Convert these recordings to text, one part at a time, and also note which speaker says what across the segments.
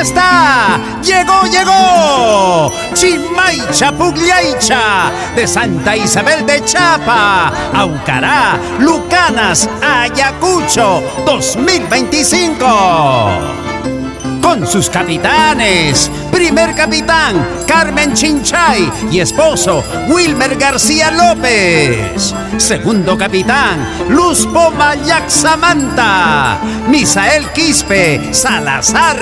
Speaker 1: está! ¡Llegó! Chimaicha Pugliaicha de Santa Isabel de Chapa, Aucará, Lucanas, Ayacucho 2025. Con sus capitanes, primer capitán Carmen Chinchay y esposo Wilmer García López. Segundo capitán Luz Poma Yaxamanta, Misael Quispe Salazar.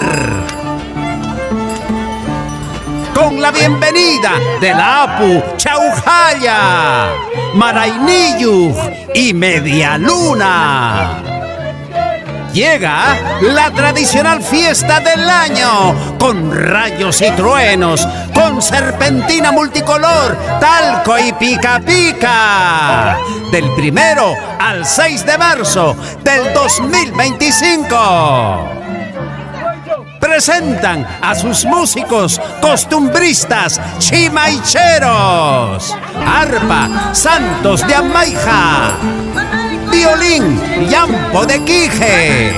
Speaker 1: Con la bienvenida de la Apu Chaujaya, Marayniyuj y Media Luna. Llega la tradicional fiesta del año, con rayos y truenos, con serpentina multicolor, talco y pica pica. Del 1 al 6 de marzo del 2025. Presentan a sus músicos costumbristas chimaicheros. Arpa, Santos de Amaija. Violín, Yampo de Quije.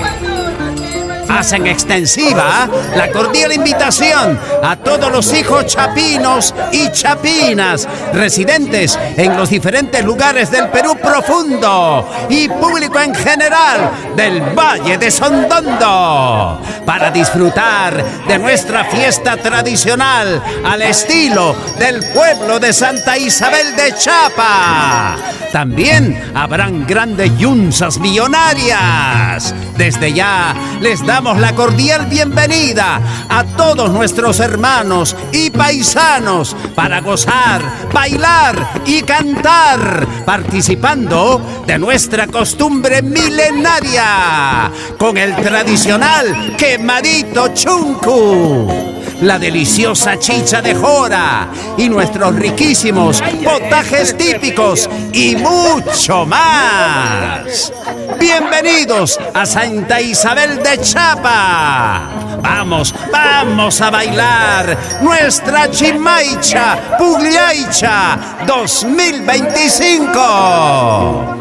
Speaker 1: Hacen extensiva la cordial invitación a todos los hijos chapinos y chapinas residentes en los diferentes lugares del Perú profundo y público en general del Valle de Sondondo para disfrutar de nuestra fiesta tradicional al estilo del pueblo de Santa Isabel de Chapa. También habrán grandes yunzas millonarias. Desde ya les damos la cordial bienvenida a todos nuestros hermanos y paisanos para gozar, bailar y cantar, participando de nuestra costumbre milenaria con el tradicional quemadito chuncu, la deliciosa chicha de jora y nuestros riquísimos potajes típicos y mucho más. Bienvenidos a Santa Isabel de Chapa. Vamos a bailar nuestra Chimaicha Pugliaicha 2025.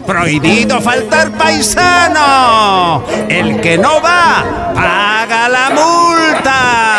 Speaker 1: Prohibido faltar, paisano. El que no va, paga la multa.